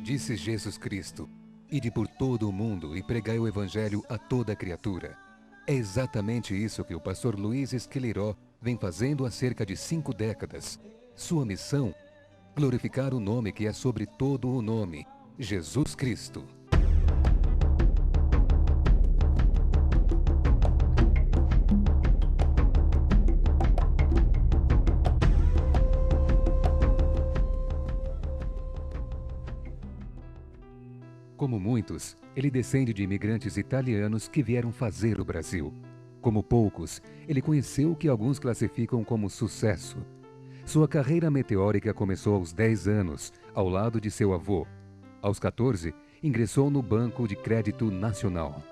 Disse Jesus Cristo: ide por todo o mundo e pregai o Evangelho a toda criatura. É exatamente isso que o pastor Luiz Esqueleró vem fazendo há cerca de 5 décadas. Sua missão: glorificar o nome que é sobre todo o nome, Jesus Cristo. Como muitos, ele descende de imigrantes italianos que vieram fazer o Brasil. Como poucos, ele conheceu o que alguns classificam como sucesso. Sua carreira meteórica começou aos 10 anos, ao lado de seu avô. Aos 14, ingressou no Banco de Crédito Nacional.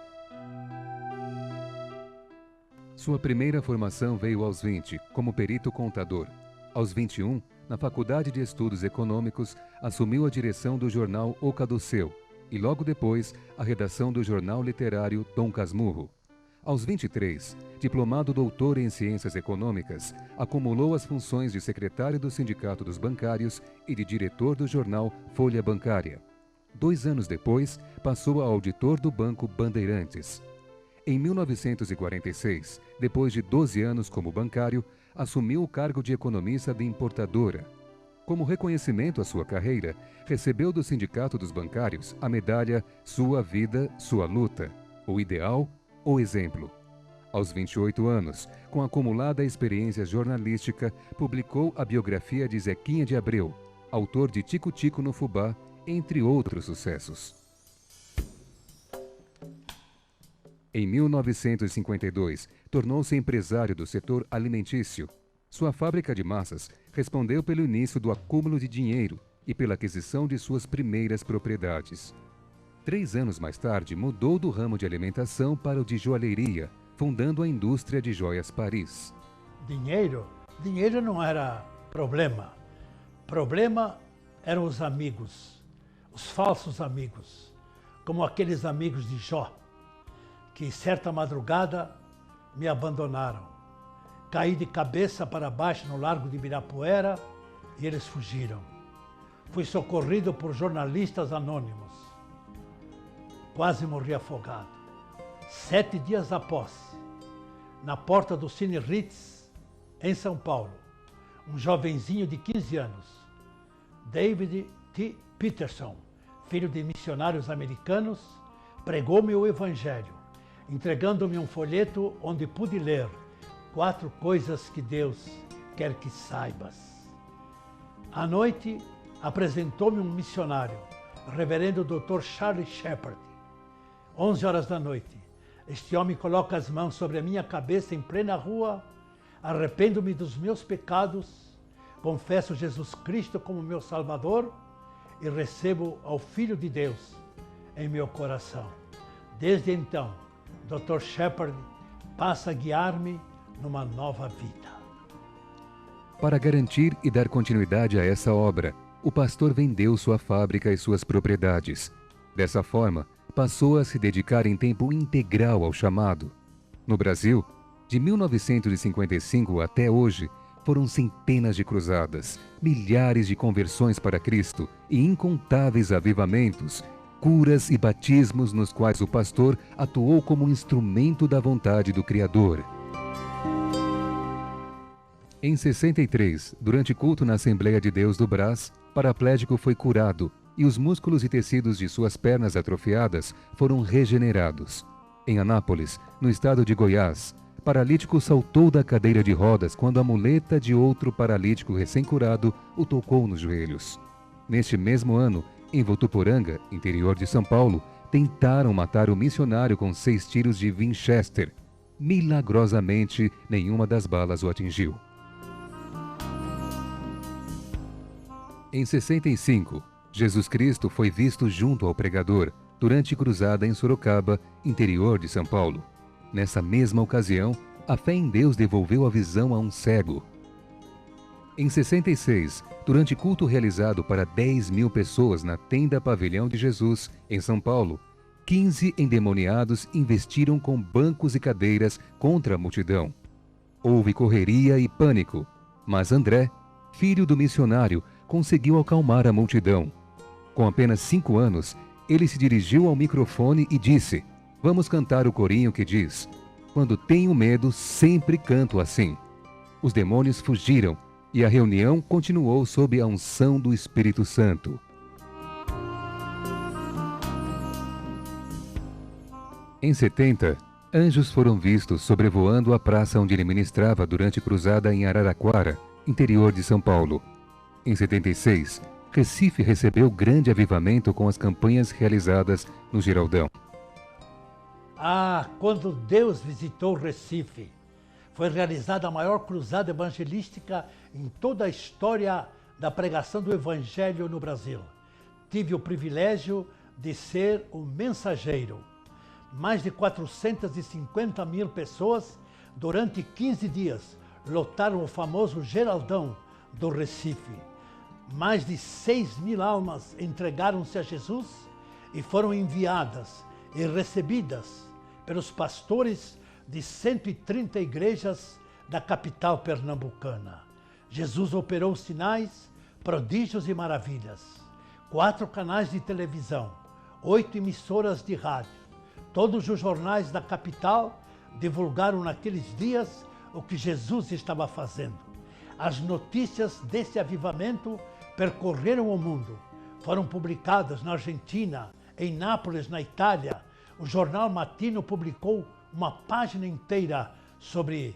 Sua primeira formação veio aos 20, como perito contador. Aos 21, na Faculdade de Estudos Econômicos, assumiu a direção do jornal O Caduceu e logo depois a redação do jornal literário Dom Casmurro. Aos 23, diplomado doutor em Ciências Econômicas, acumulou as funções de secretário do Sindicato dos Bancários e de diretor do jornal Folha Bancária. 2 anos depois, passou a auditor do Banco Bandeirantes. Em 1946, depois de 12 anos como bancário, assumiu o cargo de economista de importadora. Como reconhecimento à sua carreira, recebeu do Sindicato dos Bancários a medalha Sua Vida, Sua Luta, o Ideal, o Exemplo. Aos 28 anos, com acumulada experiência jornalística, publicou a biografia de Zequinha de Abreu, autor de Tico Tico no Fubá, entre outros sucessos. Em 1952, tornou-se empresário do setor alimentício. Sua fábrica de massas respondeu pelo início do acúmulo de dinheiro e pela aquisição de suas primeiras propriedades. 3 anos mais tarde, mudou do ramo de alimentação para o de joalheria, fundando a indústria de joias Paris. Dinheiro não era problema. Problema eram os amigos, os falsos amigos, como aqueles amigos de Jó, que certa madrugada me abandonaram. Caí de cabeça para baixo no Largo de Ibirapuera e eles fugiram. Fui socorrido por jornalistas anônimos. Quase morri afogado. 7 dias após, na porta do Cine Ritz, em São Paulo, um jovenzinho de 15 anos, David T. Peterson, filho de missionários americanos, pregou-me o Evangelho, entregando-me um folheto onde pude ler 4 coisas que Deus quer que saibas. À noite, apresentou-me um missionário, o reverendo Dr. Charlie Shepard. 11 horas da noite, este homem coloca as mãos sobre a minha cabeça em plena rua, arrependo-me dos meus pecados, confesso Jesus Cristo como meu Salvador e recebo ao Filho de Deus em meu coração. Desde então, Dr. Shepard passa a guiar-me numa nova vida. Para garantir e dar continuidade a essa obra, o pastor vendeu sua fábrica e suas propriedades. Dessa forma, passou a se dedicar em tempo integral ao chamado. No Brasil, de 1955 até hoje, foram centenas de cruzadas, milhares de conversões para Cristo e incontáveis avivamentos, curas e batismos nos quais o pastor atuou como instrumento da vontade do Criador. Em 63, durante culto na Assembleia de Deus do Brás, paraplégico foi curado e os músculos e tecidos de suas pernas atrofiadas foram regenerados. Em Anápolis, no estado de Goiás, paralítico saltou da cadeira de rodas quando a muleta de outro paralítico recém-curado o tocou nos joelhos. Neste mesmo ano, em Votuporanga, interior de São Paulo, tentaram matar o missionário com 6 tiros de Winchester. Milagrosamente, nenhuma das balas o atingiu. Em 65, Jesus Cristo foi visto junto ao pregador durante cruzada em Sorocaba, interior de São Paulo. Nessa mesma ocasião, a fé em Deus devolveu a visão a um cego. Em 66, durante culto realizado para 10.000 pessoas na Tenda Pavilhão de Jesus, em São Paulo, 15 endemoniados investiram com bancos e cadeiras contra a multidão. Houve correria e pânico, mas André, filho do missionário, conseguiu acalmar a multidão. Com apenas 5 anos, ele se dirigiu ao microfone e disse: "Vamos cantar o corinho que diz: quando tenho medo, sempre canto assim." Os demônios fugiram e a reunião continuou sob a unção do Espírito Santo. Em 70, anjos foram vistos sobrevoando a praça onde ele ministrava durante cruzada em Araraquara, interior de São Paulo. Em 76, Recife recebeu grande avivamento com as campanhas realizadas no Giraldão. Quando Deus visitou Recife, foi realizada a maior cruzada evangelística em toda a história da pregação do Evangelho no Brasil. Tive o privilégio de ser o mensageiro. Mais de 450 mil pessoas, durante 15 dias, lotaram o famoso Geraldão do Recife. Mais de 6.000 almas entregaram-se a Jesus e foram enviadas e recebidas pelos pastores de 130 igrejas da capital pernambucana. Jesus operou sinais, prodígios e maravilhas. 4 canais de televisão, 8 emissoras de rádio. Todos os jornais da capital divulgaram naqueles dias o que Jesus estava fazendo. As notícias desse avivamento percorreram o mundo. Foram publicadas na Argentina, em Nápoles, na Itália. O jornal Matino publicou uma página inteira sobre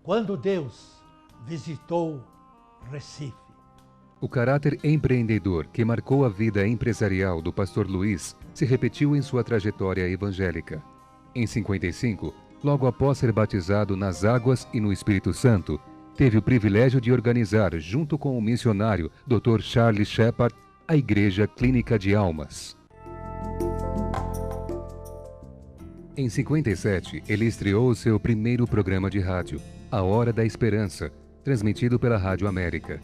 quando Deus visitou Recife. O caráter empreendedor que marcou a vida empresarial do pastor Luiz se repetiu em sua trajetória evangélica. Em 55, logo após ser batizado nas águas e no Espírito Santo, teve o privilégio de organizar, junto com o missionário Dr. Charles Shepard, a Igreja Clínica de Almas. Em 57, ele estreou o seu primeiro programa de rádio, A Hora da Esperança, transmitido pela Rádio América.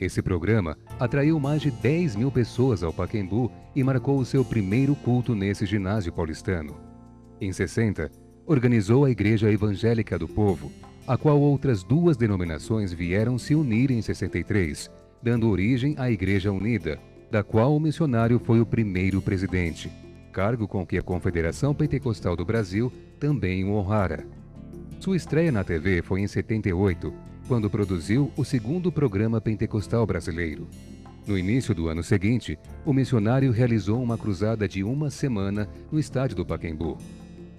Esse programa atraiu mais de 10 mil pessoas ao Pacaembu e marcou o seu primeiro culto nesse ginásio paulistano. Em 60, organizou a Igreja Evangélica do Povo, a qual outras 2 denominações vieram se unir em 63, dando origem à Igreja Unida, da qual o missionário foi o primeiro presidente, cargo com que a Confederação Pentecostal do Brasil também o honrara. Sua estreia na TV foi em 78, quando produziu o 2º programa pentecostal brasileiro. No início do ano seguinte, o missionário realizou uma cruzada de 1 semana no estádio do Pacaembu.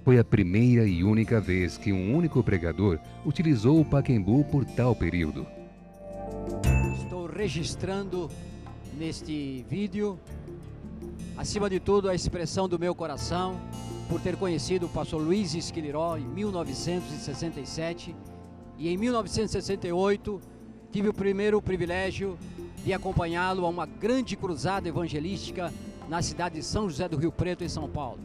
Foi a primeira e única vez que um único pregador utilizou o Pacaembu por tal período. Estou registrando neste vídeo, acima de tudo, a expressão do meu coração por ter conhecido o pastor Luiz Esquiliró em 1967 e em 1968 tive o primeiro privilégio de acompanhá-lo a uma grande cruzada evangelística na cidade de São José do Rio Preto, em São Paulo.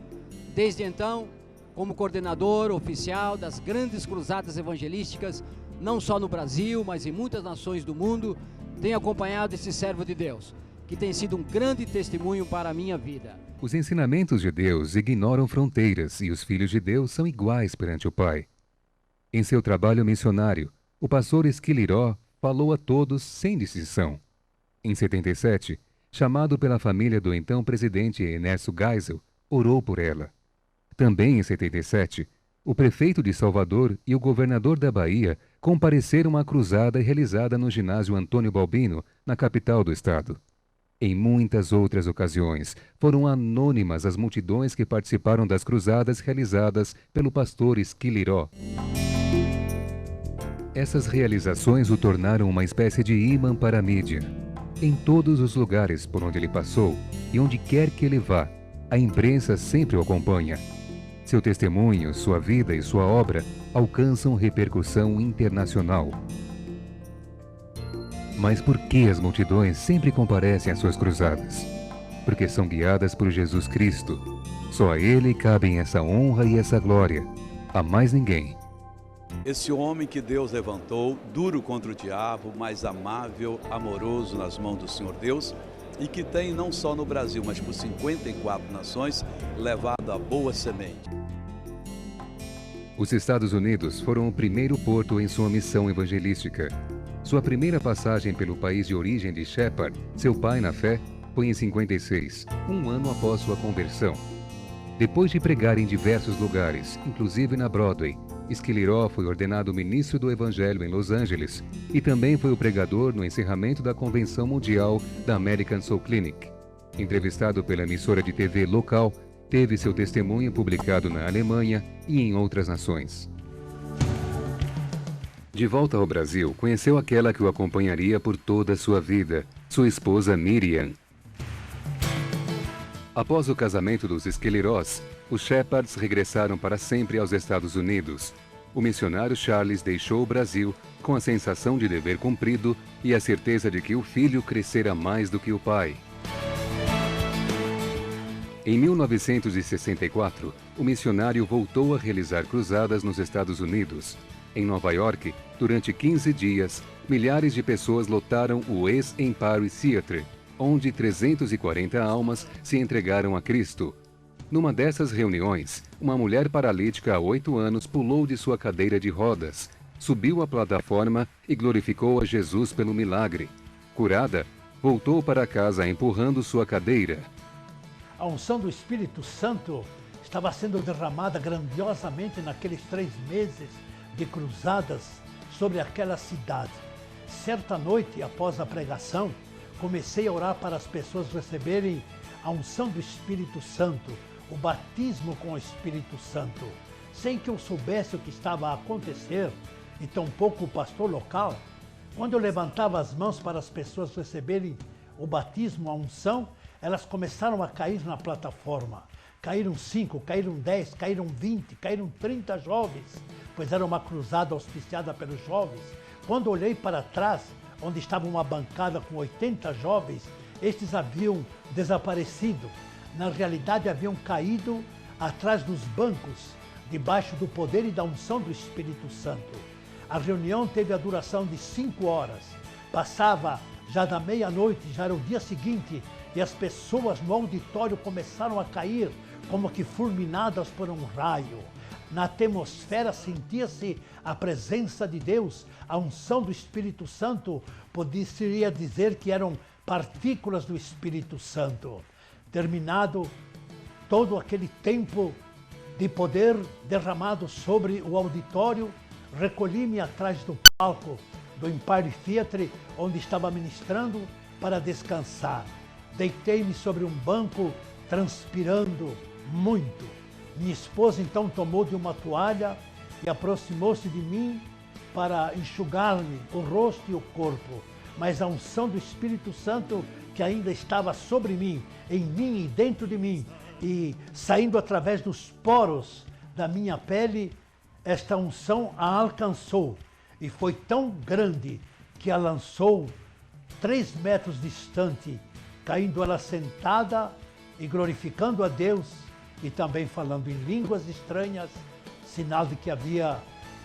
Desde então, como coordenador oficial das grandes cruzadas evangelísticas, não só no Brasil, mas em muitas nações do mundo, tenho acompanhado esse servo de Deus, que tem sido um grande testemunho para a minha vida. Os ensinamentos de Deus ignoram fronteiras e os filhos de Deus são iguais perante o Pai. Em seu trabalho missionário, o pastor Esquiliró falou a todos sem distinção. Em 77, chamado pela família do então presidente Ernesto Geisel, orou por ela. Também em 77, o prefeito de Salvador e o governador da Bahia compareceram à cruzada realizada no ginásio Antônio Balbino, na capital do estado. Em muitas outras ocasiões, foram anônimas as multidões que participaram das cruzadas realizadas pelo pastor Esquiliró. Essas realizações o tornaram uma espécie de imã para a mídia. Em todos os lugares por onde ele passou e onde quer que ele vá, a imprensa sempre o acompanha. Seu testemunho, sua vida e sua obra alcançam repercussão internacional. Mas por que as multidões sempre comparecem às suas cruzadas? Porque são guiadas por Jesus Cristo. Só a Ele cabem essa honra e essa glória. A mais ninguém. Esse homem que Deus levantou, duro contra o diabo, mas amável, amoroso nas mãos do Senhor Deus, e que tem não só no Brasil, mas por 54 nações, levado a boa semente. Os Estados Unidos foram o primeiro porto em sua missão evangelística. Sua primeira passagem pelo país de origem de Shepard, seu pai na fé, foi em 56, um ano após sua conversão. Depois de pregar em diversos lugares, inclusive na Broadway, Esquiliró foi ordenado ministro do Evangelho em Los Angeles e também foi o pregador no encerramento da Convenção Mundial da American Soul Clinic. Entrevistado pela emissora de TV local, teve seu testemunho publicado na Alemanha e em outras nações. De volta ao Brasil, conheceu aquela que o acompanharia por toda a sua vida, sua esposa Miriam. Após o casamento dos Esquilirós, os Shepherds regressaram para sempre aos Estados Unidos. O missionário Charles deixou o Brasil com a sensação de dever cumprido e a certeza de que o filho crescera mais do que o pai. Em 1964, o missionário voltou a realizar cruzadas nos Estados Unidos. Em Nova York, durante 15 dias, milhares de pessoas lotaram o ex-Empire Theatre, onde 340 almas se entregaram a Cristo. Numa dessas reuniões, uma mulher paralítica há 8 anos pulou de sua cadeira de rodas, subiu à plataforma e glorificou a Jesus pelo milagre. Curada, voltou para casa empurrando sua cadeira. A unção do Espírito Santo estava sendo derramada grandiosamente naqueles 3 meses de cruzadas sobre aquela cidade. Certa noite, após a pregação, comecei a orar para as pessoas receberem a unção do Espírito Santo, o batismo com o Espírito Santo. Sem que eu soubesse o que estava a acontecer, e tampouco o pastor local, quando eu levantava as mãos para as pessoas receberem o batismo, a unção, elas começaram a cair na plataforma. Caíram 5, caíram 10, caíram 20, caíram 30 jovens, pois era uma cruzada auspiciada pelos jovens. Quando olhei para trás, onde estava uma bancada com 80 jovens, estes haviam desaparecido. Na realidade, haviam caído atrás dos bancos, debaixo do poder e da unção do Espírito Santo. A reunião teve a duração de 5 horas. Passava já da meia-noite, já era o dia seguinte, e as pessoas no auditório começaram a cair como que fulminadas por um raio. Na atmosfera sentia-se a presença de Deus, a unção do Espírito Santo, poderia dizer que eram partículas do Espírito Santo. Terminado todo aquele tempo de poder derramado sobre o auditório, recolhi-me atrás do palco do Empire Theatre, onde estava ministrando, para descansar. Deitei-me sobre um banco, transpirando muito. Minha esposa então tomou de uma toalha e aproximou-se de mim para enxugar-me o rosto e o corpo. Mas a unção do Espírito Santo, que ainda estava sobre mim, em mim e dentro de mim, e saindo através dos poros da minha pele, esta unção a alcançou. E foi tão grande que a lançou 3 metros distante, caindo ela sentada e glorificando a Deus e também falando em línguas estranhas, sinal de que havia,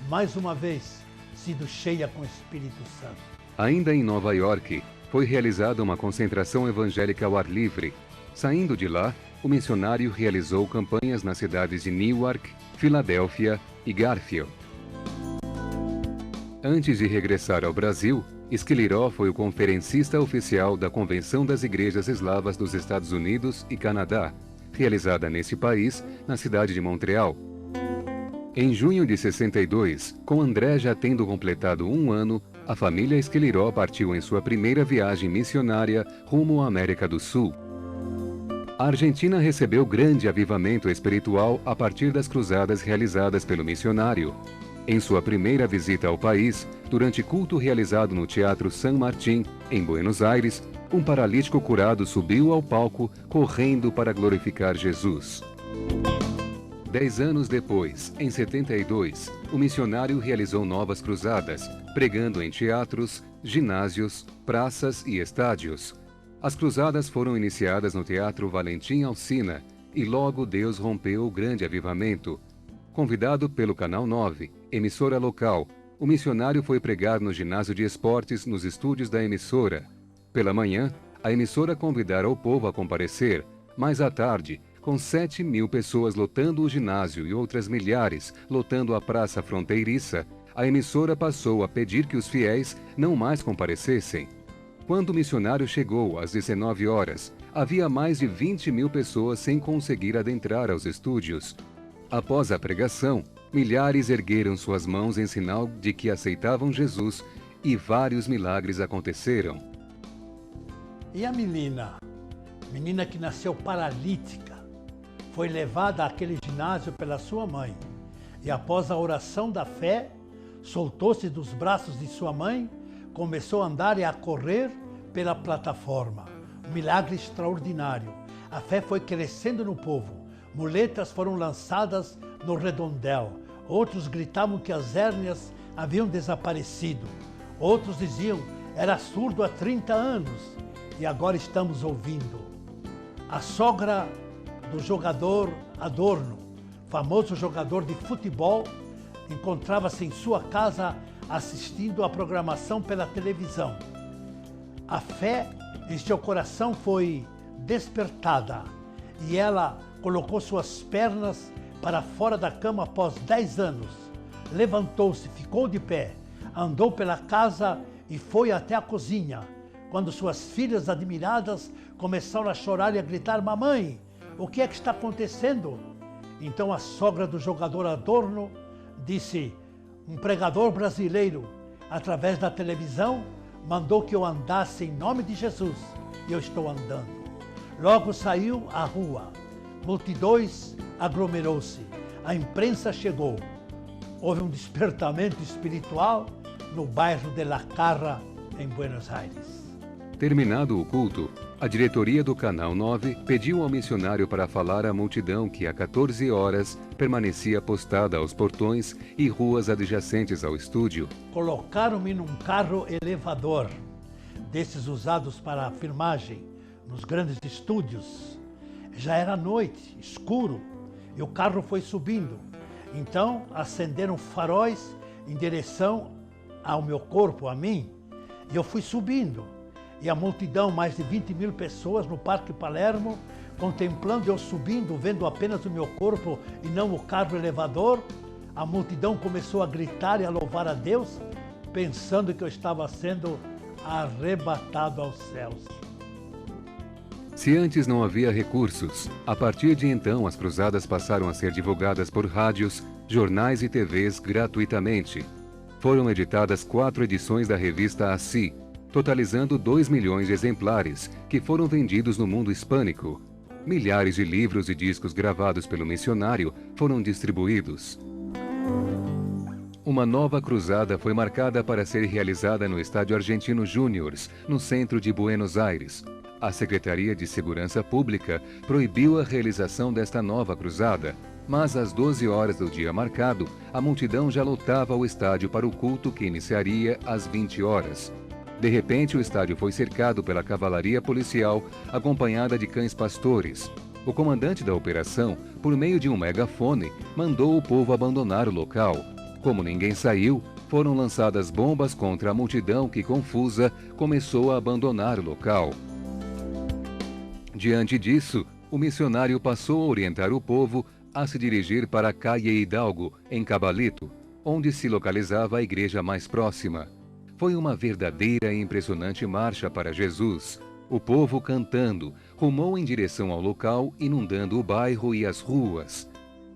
mais uma vez, sido cheia com o Espírito Santo. Ainda em Nova York, foi realizada uma concentração evangélica ao ar livre. Saindo de lá, o missionário realizou campanhas nas cidades de Newark, Filadélfia e Garfield. Antes de regressar ao Brasil, Esquiliró foi o conferencista oficial da Convenção das Igrejas Eslavas dos Estados Unidos e Canadá, realizada nesse país, na cidade de Montreal. Em junho de 62, com André já tendo completado 1 ano, a família Esquiliró partiu em sua primeira viagem missionária rumo à América do Sul. A Argentina recebeu grande avivamento espiritual a partir das cruzadas realizadas pelo missionário. Em sua primeira visita ao país, durante culto realizado no Teatro San Martín, em Buenos Aires, um paralítico curado subiu ao palco, correndo para glorificar Jesus. 10 anos depois, em 72, o missionário realizou novas cruzadas, pregando em teatros, ginásios, praças e estádios. As cruzadas foram iniciadas no Teatro Valentim Alsina e logo Deus rompeu o grande avivamento. Convidado pelo Canal 9, emissora local, o missionário foi pregar no ginásio de esportes nos estúdios da emissora. Pela manhã, a emissora convidara o povo a comparecer, mas à tarde, com 7.000 pessoas lotando o ginásio e outras milhares lotando a praça fronteiriça, a emissora passou a pedir que os fiéis não mais comparecessem. Quando o missionário chegou às 19 horas, havia mais de 20.000 pessoas sem conseguir adentrar aos estúdios. Após a pregação, milhares ergueram suas mãos em sinal de que aceitavam Jesus e vários milagres aconteceram. E a menina que nasceu paralítica, foi levada àquele ginásio pela sua mãe e após a oração da fé, soltou-se dos braços de sua mãe, começou a andar e a correr pela plataforma. Um milagre extraordinário. A fé foi crescendo no povo. Muletas foram lançadas no redondel. Outros gritavam que as hérnias haviam desaparecido. Outros diziam, era surdo há 30 anos e agora estamos ouvindo. A sogra do jogador Adorno, famoso jogador de futebol, encontrava-se em sua casa assistindo à programação pela televisão. A fé em seu coração foi despertada e ela colocou suas pernas para fora da cama após 10 anos. Levantou-se, ficou de pé, andou pela casa e foi até a cozinha, quando suas filhas admiradas começaram a chorar e a gritar, mamãe, o que é que está acontecendo? Então a sogra do jogador Adorno disse, um pregador brasileiro, através da televisão, mandou que eu andasse em nome de Jesus e eu estou andando. Logo saiu à rua, multidões aglomerou-se, a imprensa chegou. Houve um despertamento espiritual no bairro de La Carra, em Buenos Aires. Terminado o culto, a diretoria do Canal 9 pediu ao missionário para falar à multidão que há 14 horas permanecia postada aos portões e ruas adjacentes ao estúdio. Colocaram-me num carro elevador, desses usados para a filmagem nos grandes estúdios. Já era noite, escuro, e o carro foi subindo. Então acenderam faróis em direção ao meu corpo, a mim, e eu fui subindo. E a multidão, mais de 20.000 pessoas no Parque Palermo, contemplando eu subindo, vendo apenas o meu corpo e não o carro elevador, a multidão começou a gritar e a louvar a Deus, pensando que eu estava sendo arrebatado aos céus. Se antes não havia recursos, a partir de então as cruzadas passaram a ser divulgadas por rádios, jornais e TVs gratuitamente. Foram editadas 4 edições da revista Así, totalizando 2 milhões de exemplares, que foram vendidos no mundo hispânico. Milhares de livros e discos gravados pelo missionário foram distribuídos. Uma nova cruzada foi marcada para ser realizada no Estádio Argentino Júniors, no centro de Buenos Aires. A Secretaria de Segurança Pública proibiu a realização desta nova cruzada, mas às 12 horas do dia marcado, a multidão já lotava o estádio para o culto que iniciaria às 20 horas. De repente, o estádio foi cercado pela cavalaria policial, acompanhada de cães pastores. O comandante da operação, por meio de um megafone, mandou o povo abandonar o local. Como ninguém saiu, foram lançadas bombas contra a multidão que, confusa, começou a abandonar o local. Diante disso, o missionário passou a orientar o povo a se dirigir para a Calle Hidalgo, em Cabalito, onde se localizava a igreja mais próxima. Foi uma verdadeira e impressionante marcha para Jesus. O povo cantando, rumou em direção ao local, inundando o bairro e as ruas.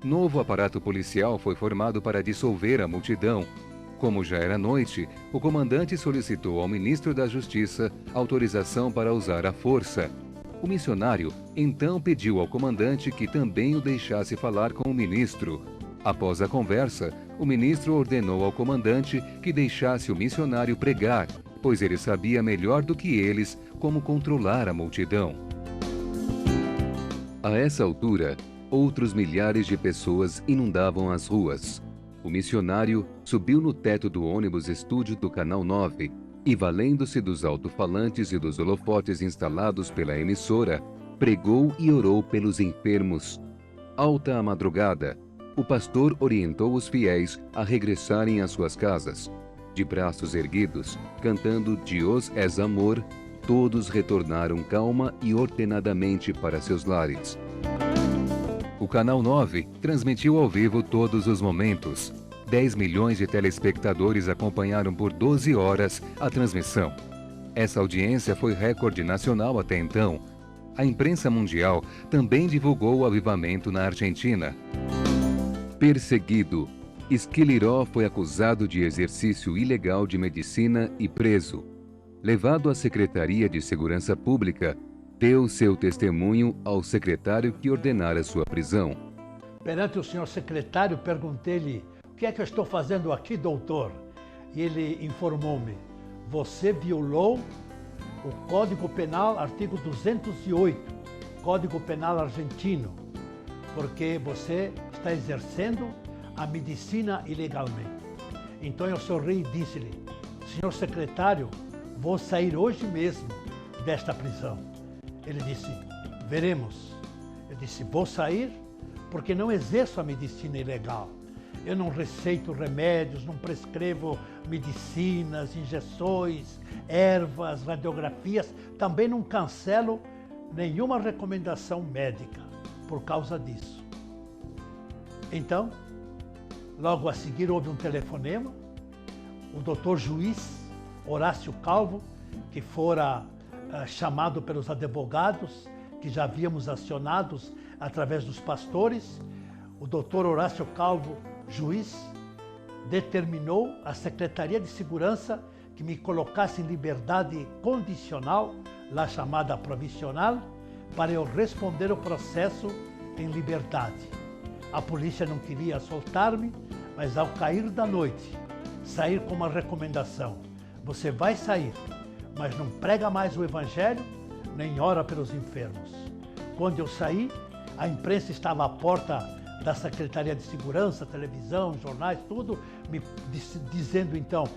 Novo aparato policial foi formado para dissolver a multidão. Como já era noite, o comandante solicitou ao ministro da Justiça autorização para usar a força. O missionário então pediu ao comandante que também o deixasse falar com o ministro. Após a conversa, o ministro ordenou ao comandante que deixasse o missionário pregar, pois ele sabia melhor do que eles como controlar a multidão. A essa altura, outros milhares de pessoas inundavam as ruas. O missionário subiu no teto do ônibus estúdio do Canal 9 e, valendo-se dos alto-falantes e dos holofotes instalados pela emissora, pregou e orou pelos enfermos. Alta a madrugada, o pastor orientou os fiéis a regressarem às suas casas. De braços erguidos, cantando Dios es amor, todos retornaram calma e ordenadamente para seus lares. O Canal 9 transmitiu ao vivo todos os momentos. 10 milhões de telespectadores acompanharam por 12 horas a transmissão. Essa audiência foi recorde nacional até então. A imprensa mundial também divulgou o avivamento na Argentina. Perseguido, Esquiliró foi acusado de exercício ilegal de medicina e preso. Levado à Secretaria de Segurança Pública, deu seu testemunho ao secretário que ordenara sua prisão. Perante o senhor secretário, perguntei-lhe: o que é que eu estou fazendo aqui, doutor? E ele informou-me: você violou o Código Penal, artigo 208, Código Penal argentino, porque você está exercendo a medicina ilegalmente. Então eu sorri e disse-lhe: senhor secretário, vou sair hoje mesmo desta prisão. Ele disse: veremos. Eu disse: vou sair porque não exerço a medicina ilegal. Eu não receito remédios, não prescrevo medicinas, injeções, ervas, radiografias. Também não cancelo nenhuma recomendação médica por causa disso. Então, logo a seguir houve um telefonema. O doutor juiz Horácio Calvo, que fora chamado pelos advogados, que já havíamos acionados através dos pastores, o doutor Horácio Calvo, juiz, determinou à Secretaria de Segurança que me colocasse em liberdade condicional, lá chamada provisional, para eu responder o processo em liberdade. A polícia não queria soltar-me, mas ao cair da noite, sair com uma recomendação: você vai sair, mas não prega mais o Evangelho, nem ora pelos enfermos. Quando eu saí, a imprensa estava à porta da Secretaria de Segurança, televisão, jornais, tudo, me dizendo então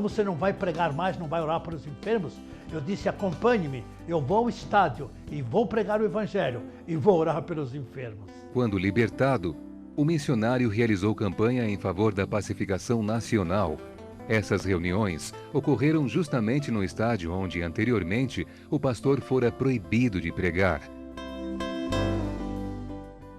você não vai pregar mais, não vai orar para os enfermos? Eu disse: acompanhe-me, eu vou ao estádio e vou pregar o Evangelho e vou orar pelos enfermos. Quando libertado, o missionário realizou campanha em favor da pacificação nacional. Essas reuniões ocorreram justamente no estádio onde, anteriormente, o pastor fora proibido de pregar.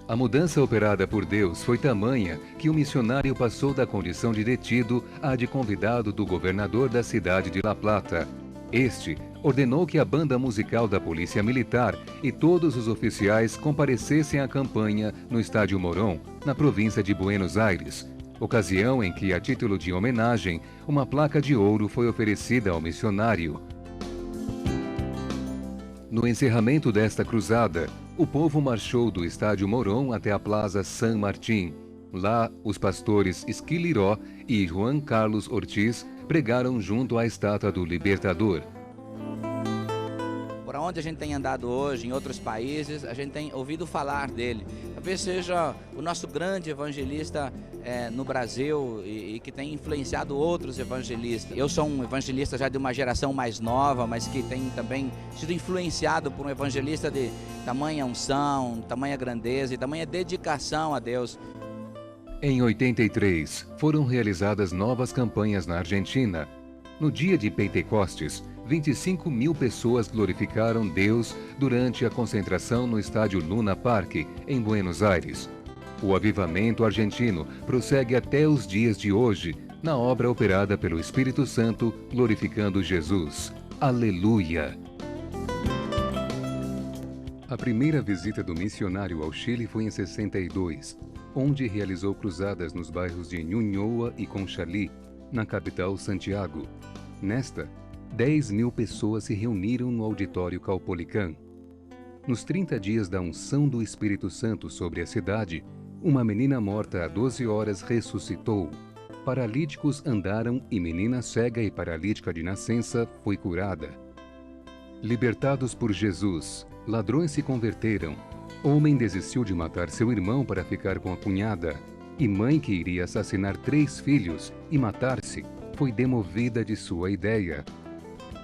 A mudança operada por Deus foi tamanha que o missionário passou da condição de detido à de convidado do governador da cidade de La Plata. Este ordenou que a banda musical da Polícia Militar e todos os oficiais comparecessem à campanha no Estádio Morón, na província de Buenos Aires, ocasião em que, a título de homenagem, uma placa de ouro foi oferecida ao missionário. No encerramento desta cruzada, o povo marchou do Estádio Morón até a Plaza San Martín. Lá, os pastores Esquiliró e Juan Carlos Ortiz pregaram junto à estátua do Libertador. Por onde a gente tem andado hoje, em outros países, a gente tem ouvido falar dele. Talvez seja o nosso grande evangelista no Brasil e que tem influenciado outros evangelistas. Eu sou um evangelista já de uma geração mais nova, mas que tem também sido influenciado por um evangelista de tamanha unção, tamanha grandeza e tamanha dedicação a Deus. Em 83, foram realizadas novas campanhas na Argentina. No dia de Pentecostes, 25 mil pessoas glorificaram Deus durante a concentração no estádio Luna Park, em Buenos Aires. O avivamento argentino prossegue até os dias de hoje, na obra operada pelo Espírito Santo, glorificando Jesus. Aleluia! A primeira visita do missionário ao Chile foi em 62, onde realizou cruzadas nos bairros de Ñuñoa e Conchalí, na capital Santiago. Nesta, 10 mil pessoas se reuniram no auditório Caupolicán. Nos 30 dias da unção do Espírito Santo sobre a cidade, uma menina morta há 12 horas ressuscitou. Paralíticos andaram e menina cega e paralítica de nascença foi curada. Libertados por Jesus, ladrões se converteram. Homem desistiu de matar seu irmão para ficar com a cunhada. E mãe que iria assassinar 3 filhos e matar-se foi demovida de sua ideia.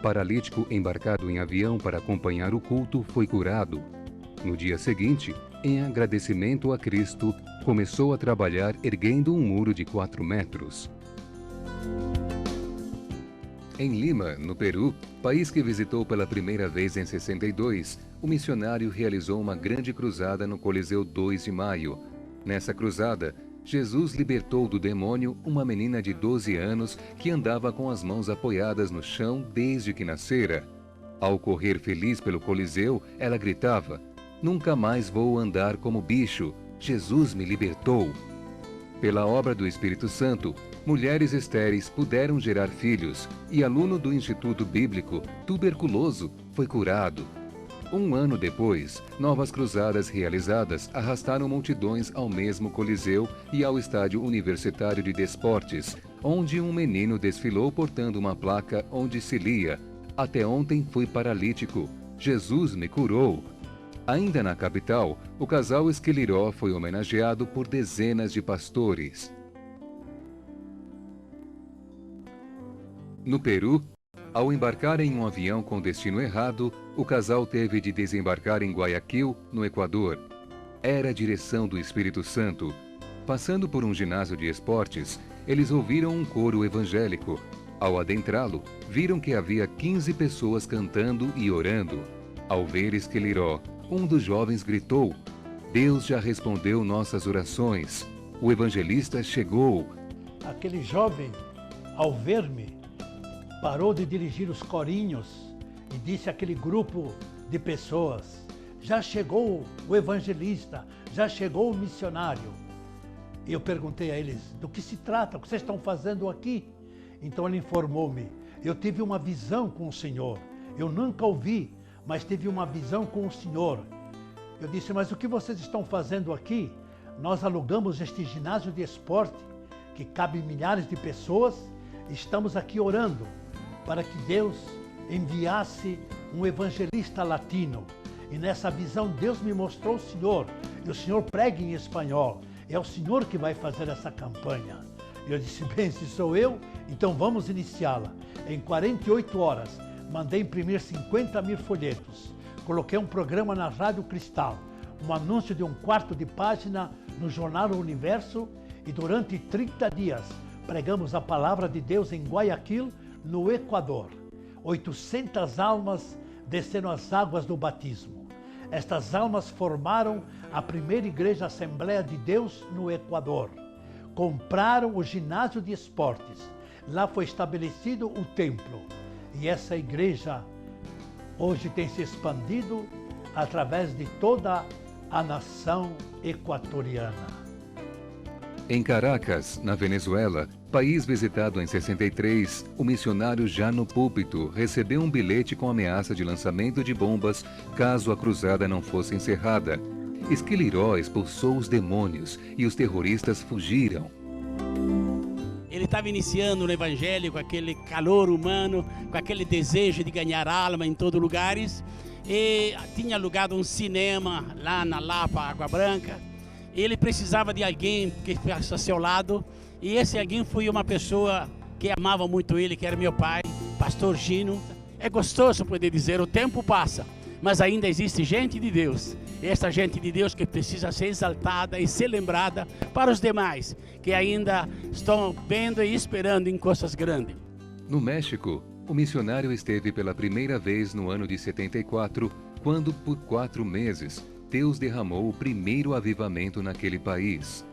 Paralítico embarcado em avião para acompanhar o culto foi curado. No dia seguinte, em agradecimento a Cristo, começou a trabalhar erguendo um muro de 4 metros. Em Lima, no Peru, país que visitou pela primeira vez em 62, o missionário realizou uma grande cruzada no Coliseu 2 de Maio. Nessa cruzada, Jesus libertou do demônio uma menina de 12 anos que andava com as mãos apoiadas no chão desde que nascera. Ao correr feliz pelo Coliseu, ela gritava: "Nunca mais vou andar como bicho. Jesus me libertou." Pela obra do Espírito Santo, mulheres estéreis puderam gerar filhos e aluno do Instituto Bíblico, tuberculoso, foi curado. Um ano depois, novas cruzadas realizadas arrastaram multidões ao mesmo Coliseu e ao Estádio Universitário de Desportes, onde um menino desfilou portando uma placa onde se lia: "Até ontem fui paralítico. Jesus me curou." Ainda na capital, o casal Esquiliró foi homenageado por dezenas de pastores. No Peru, ao embarcar em um avião com destino errado, o casal teve de desembarcar em Guayaquil, no Equador. Era a direção do Espírito Santo. Passando por um ginásio de esportes, eles ouviram um coro evangélico. Ao adentrá-lo, viram que havia 15 pessoas cantando e orando. Ao ver Esquiliró, um dos jovens gritou: "Deus já respondeu nossas orações. O evangelista chegou." Aquele jovem, ao ver-me, parou de dirigir os corinhos e disse àquele grupo de pessoas: "Já chegou o evangelista, já chegou o missionário." E eu perguntei a eles: "Do que se trata? O que vocês estão fazendo aqui?" Então ele informou-me: "Eu tive uma visão com o Senhor. Eu nunca ouvi, mas tive uma visão com o Senhor." Eu disse: "Mas o que vocês estão fazendo aqui?" "Nós alugamos este ginásio de esporte, que cabe milhares de pessoas, e estamos aqui orando para que Deus enviasse um evangelista latino. E nessa visão Deus me mostrou o Senhor, e o Senhor prega em espanhol. É o Senhor que vai fazer essa campanha." E eu disse: "Bem, se sou eu, então vamos iniciá-la." Em 48 horas, mandei imprimir 50.000 folhetos. Coloquei um programa na Rádio Cristal, um anúncio de um quarto de página no jornal O Universo, e durante 30 dias pregamos a palavra de Deus em Guayaquil, no Equador. 800 almas desceram as águas do batismo. Estas almas formaram a primeira igreja Assembleia de Deus no Equador. Compraram o ginásio de esportes. Lá foi estabelecido o templo. E essa igreja hoje tem se expandido através de toda a nação equatoriana. Em Caracas, na Venezuela, país visitado em 63, o missionário já no púlpito recebeu um bilhete com ameaça de lançamento de bombas caso a cruzada não fosse encerrada. Esquiliró expulsou os demônios e os terroristas fugiram. Ele estava iniciando no evangelho com aquele calor humano, com aquele desejo de ganhar alma em todos os lugares, e tinha alugado um cinema lá na Lapa, Água Branca. Ele precisava de alguém que ficasse ao seu lado, e esse alguém foi uma pessoa que amava muito ele, que era meu pai, pastor Gino. É gostoso poder dizer: o tempo passa, mas ainda existe gente de Deus. E essa gente de Deus que precisa ser exaltada e ser lembrada para os demais, que ainda estão vendo e esperando em coisas grandes. No México, o missionário esteve pela primeira vez no ano de 74, quando, por 4 meses, Deus derramou o primeiro avivamento naquele país.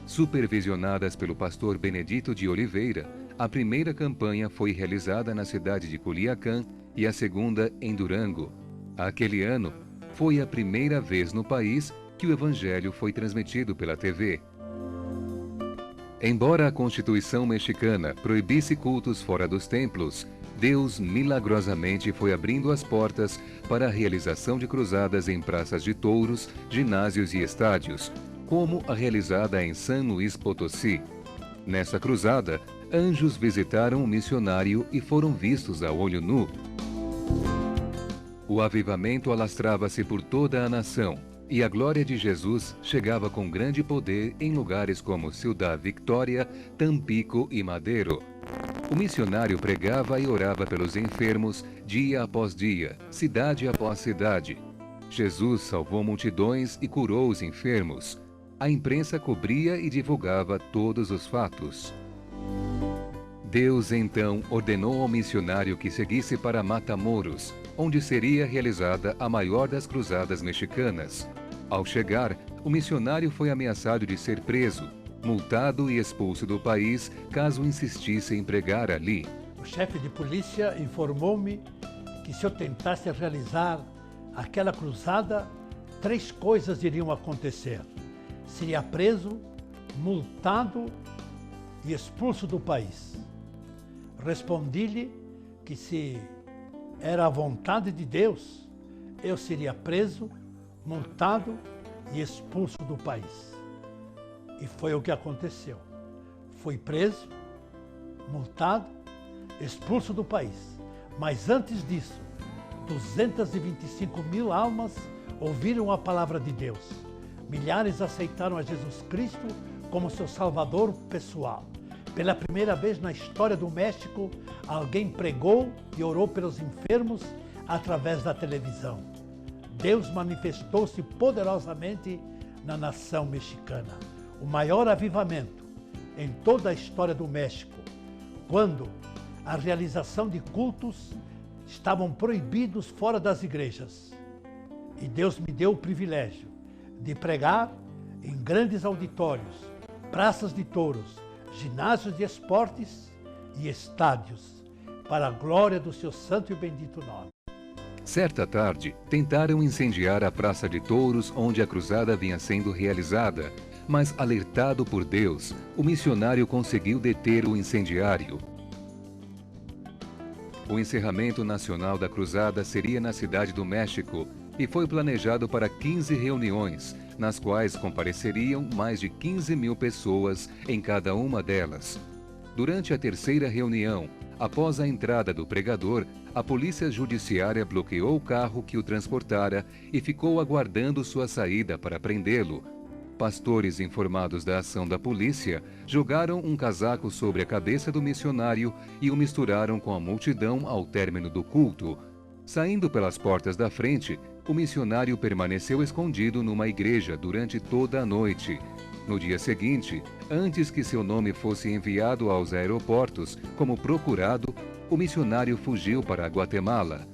Supervisionadas pelo pastor Benedito de Oliveira, a primeira campanha foi realizada na cidade de Culiacán e a segunda em Durango. Aquele ano, foi a primeira vez no país que o evangelho foi transmitido pela TV. Embora a Constituição mexicana proibisse cultos fora dos templos, Deus milagrosamente foi abrindo as portas para a realização de cruzadas em praças de touros, ginásios e estádios, como a realizada em San Luís Potosí. Nessa cruzada, anjos visitaram o missionário e foram vistos a olho nu. O avivamento alastrava-se por toda a nação, e a glória de Jesus chegava com grande poder em lugares como Ciudad Victoria, Tampico e Madero. O missionário pregava e orava pelos enfermos dia após dia, cidade após cidade. Jesus salvou multidões e curou os enfermos. A imprensa cobria e divulgava todos os fatos. Deus então ordenou ao missionário que seguisse para Matamoros, onde seria realizada a maior das cruzadas mexicanas. Ao chegar, o missionário foi ameaçado de ser preso, multado e expulso do país caso insistisse em pregar ali. O chefe de polícia informou-me que se eu tentasse realizar aquela cruzada, 3 coisas iriam acontecer. Seria preso, multado e expulso do país. Respondi-lhe que se era a vontade de Deus, eu seria preso, multado e expulso do país. E foi o que aconteceu. Fui preso, multado, expulso do país. Mas antes disso, 225.000 almas ouviram a palavra de Deus. Milhares aceitaram a Jesus Cristo como seu Salvador pessoal. Pela primeira vez na história do México, alguém pregou e orou pelos enfermos através da televisão. Deus manifestou-se poderosamente na nação mexicana. O maior avivamento em toda a história do México, quando a realização de cultos estavam proibidos fora das igrejas. E Deus me deu o privilégio de pregar em grandes auditórios, praças de touros, ginásios de esportes e estádios, para a glória do seu santo e bendito nome. Certa tarde, tentaram incendiar a Praça de Touros onde a cruzada vinha sendo realizada, mas alertado por Deus, o missionário conseguiu deter o incendiário. O encerramento nacional da cruzada seria na Cidade do México e foi planejado para 15 reuniões, nas quais compareceriam mais de 15.000 pessoas em cada uma delas. Durante a terceira reunião, após a entrada do pregador, a polícia judiciária bloqueou o carro que o transportara e ficou aguardando sua saída para prendê-lo. Pastores informados da ação da polícia jogaram um casaco sobre a cabeça do missionário e o misturaram com a multidão ao término do culto. Saindo pelas portas da frente, o missionário permaneceu escondido numa igreja durante toda a noite. No dia seguinte, antes que seu nome fosse enviado aos aeroportos como procurado, o missionário fugiu para a Guatemala.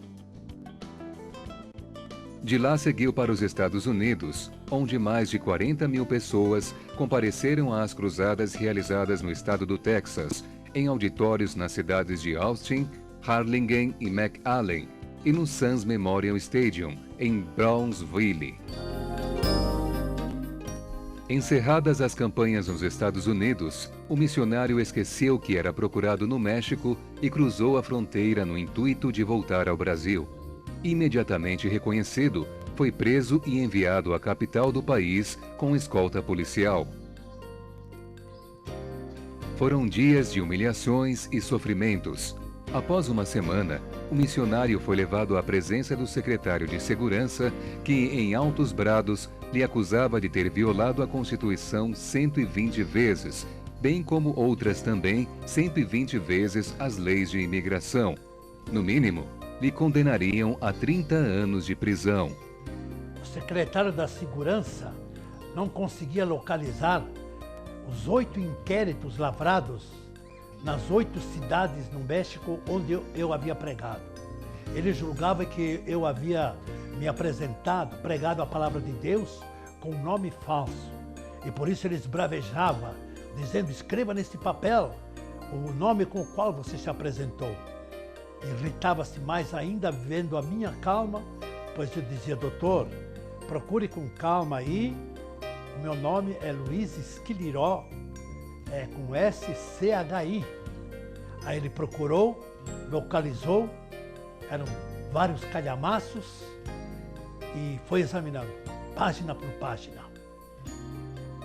De lá seguiu para os Estados Unidos, onde mais de 40.000 pessoas compareceram às cruzadas realizadas no estado do Texas, em auditórios nas cidades de Austin, Harlingen e McAllen, e no Suns Memorial Stadium, em Brownsville. Encerradas as campanhas nos Estados Unidos, o missionário esqueceu que era procurado no México e cruzou a fronteira no intuito de voltar ao Brasil. Imediatamente reconhecido, foi preso e enviado à capital do país com escolta policial. Foram dias de humilhações e sofrimentos. Após uma semana, o missionário foi levado à presença do secretário de Segurança, que, em altos brados, lhe acusava de ter violado a Constituição 120 vezes, bem como outras também 120 vezes as leis de imigração. No mínimo, lhe condenariam a 30 anos de prisão. O secretário da Segurança não conseguia localizar os 8 inquéritos lavrados nas 8 cidades no México onde eu havia pregado. Ele julgava que eu havia me apresentado, pregado a palavra de Deus com um nome falso. E por isso ele esbravejava, dizendo: escreva nesse papel o nome com o qual você se apresentou. Irritava-se mais ainda vendo a minha calma, pois eu dizia: doutor, procure com calma aí, o meu nome é Luiz Esquiliró, com S-C-H-I. Aí ele procurou, localizou, eram vários calhamaços e foi examinando, página por página.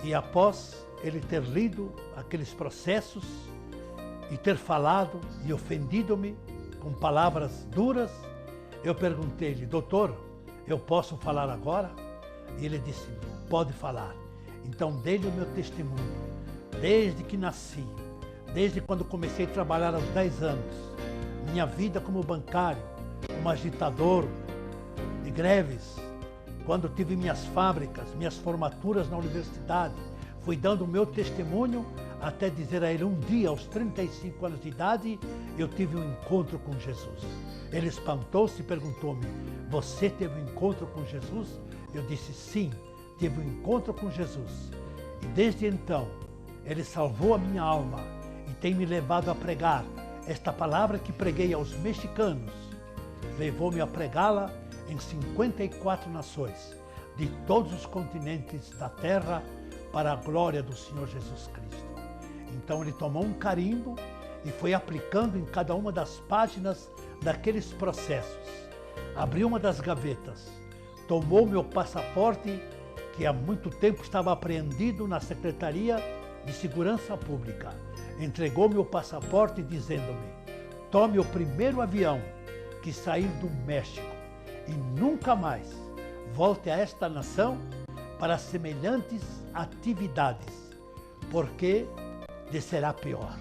E após ele ter lido aqueles processos e ter falado e ofendido-me com palavras duras, eu perguntei-lhe: doutor, eu posso falar agora? E ele disse: pode falar. Então dei-lhe o meu testemunho. Desde que nasci, desde quando comecei a trabalhar aos 10 anos, minha vida como bancário, como agitador de greves, quando tive minhas fábricas, minhas formaturas na universidade, fui dando o meu testemunho até dizer a ele: um dia, aos 35 anos de idade, eu tive um encontro com Jesus. Ele espantou-se e perguntou-me: você teve um encontro com Jesus? Eu disse: sim, tive um encontro com Jesus. E desde então, ele salvou a minha alma e tem me levado a pregar esta palavra que preguei aos mexicanos levou-me a pregá-la em 54 nações, de todos os continentes da terra, para a glória do Senhor Jesus Cristo. Então ele tomou um carimbo e foi aplicando em cada uma das páginas daqueles processos. Abriu uma das gavetas, tomou meu passaporte, que há muito tempo estava apreendido na Secretaria de Segurança Pública. Entregou meu passaporte dizendo-me: tome o primeiro avião que sair do México e nunca mais volte a esta nação para semelhantes atividades, porque lhe será pior.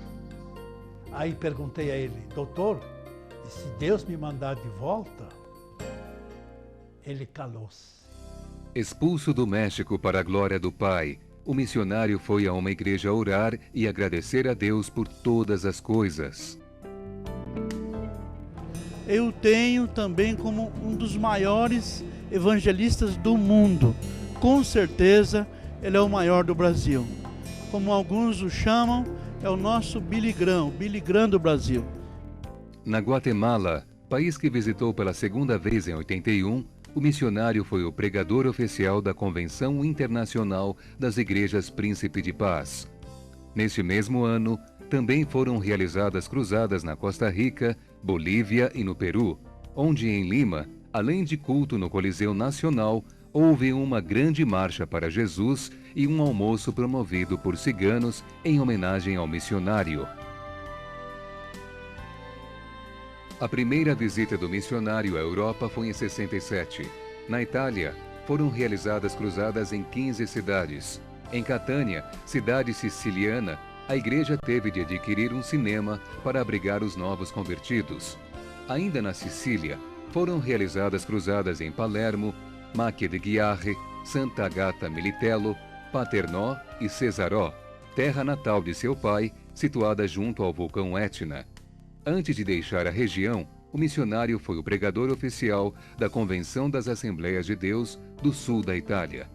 Aí perguntei a ele: doutor, e se Deus me mandar de volta? Ele calou-se. Expulso do México para a glória do Pai, o missionário foi a uma igreja orar e agradecer a Deus por todas as coisas. Eu tenho também como um dos maiores evangelistas do mundo. Com certeza, ele é o maior do Brasil. Como alguns o chamam, é o nosso Billy Graham do Brasil. Na Guatemala, país que visitou pela segunda vez em 81, o missionário foi o pregador oficial da Convenção Internacional das Igrejas Príncipe de Paz. Neste mesmo ano, também foram realizadas cruzadas na Costa Rica, Bolívia e no Peru, onde em Lima, além de culto no Coliseu Nacional, houve uma grande marcha para Jesus e um almoço promovido por ciganos em homenagem ao missionário. A primeira visita do missionário à Europa foi em 67. Na Itália, foram realizadas cruzadas em 15 cidades. Em Catânia, cidade siciliana, a igreja teve de adquirir um cinema para abrigar os novos convertidos. Ainda na Sicília, foram realizadas cruzadas em Palermo, Macchia di Ghiare, Santa Agata Militello, Paternò e Cesarò, terra natal de seu pai, situada junto ao vulcão Etna. Antes de deixar a região, o missionário foi o pregador oficial da Convenção das Assembleias de Deus do sul da Itália.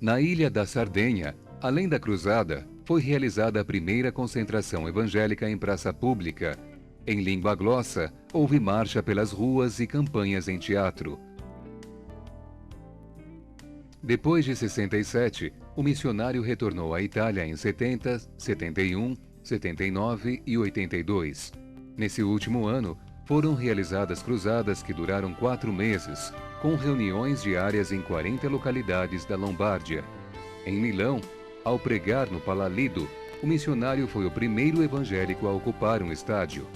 Na ilha da Sardenha, além da cruzada, foi realizada a primeira concentração evangélica em praça pública. Em língua glossa, houve marcha pelas ruas e campanhas em teatro. Depois de 67, o missionário retornou à Itália em 70, 71, 79 e 82. Nesse último ano, foram realizadas cruzadas que duraram 4 meses, com reuniões diárias em 40 localidades da Lombardia. Em Milão, ao pregar no Palalido, o missionário foi o primeiro evangélico a ocupar um estádio.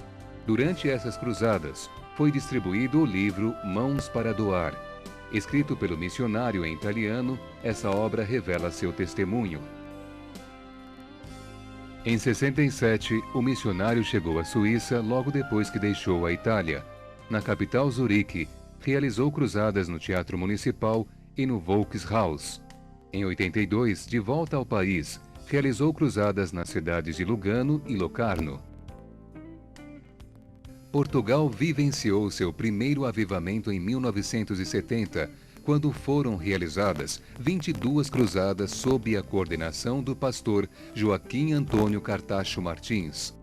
Durante essas cruzadas, foi distribuído o livro Mãos para Doar. Escrito pelo missionário em italiano, essa obra revela seu testemunho. Em 67, o missionário chegou à Suíça logo depois que deixou a Itália. Na capital Zurique, realizou cruzadas no Teatro Municipal e no Volkshaus. Em 82, de volta ao país, realizou cruzadas nas cidades de Lugano e Locarno. Portugal vivenciou seu primeiro avivamento em 1970, quando foram realizadas 22 cruzadas sob a coordenação do pastor Joaquim Antônio Cartacho Martins.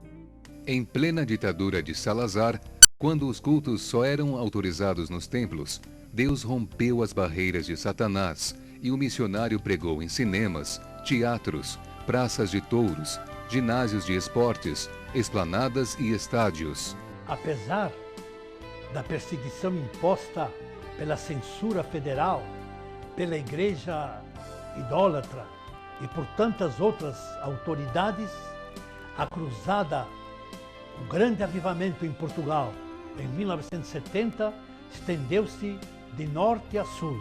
Em plena ditadura de Salazar, quando os cultos só eram autorizados nos templos, Deus rompeu as barreiras de Satanás e o missionário pregou em cinemas, teatros, praças de touros, ginásios de esportes, esplanadas e estádios. Apesar da perseguição imposta pela censura federal, pela igreja idólatra e por tantas outras autoridades, a cruzada, o grande avivamento em Portugal, em 1970, estendeu-se de norte a sul,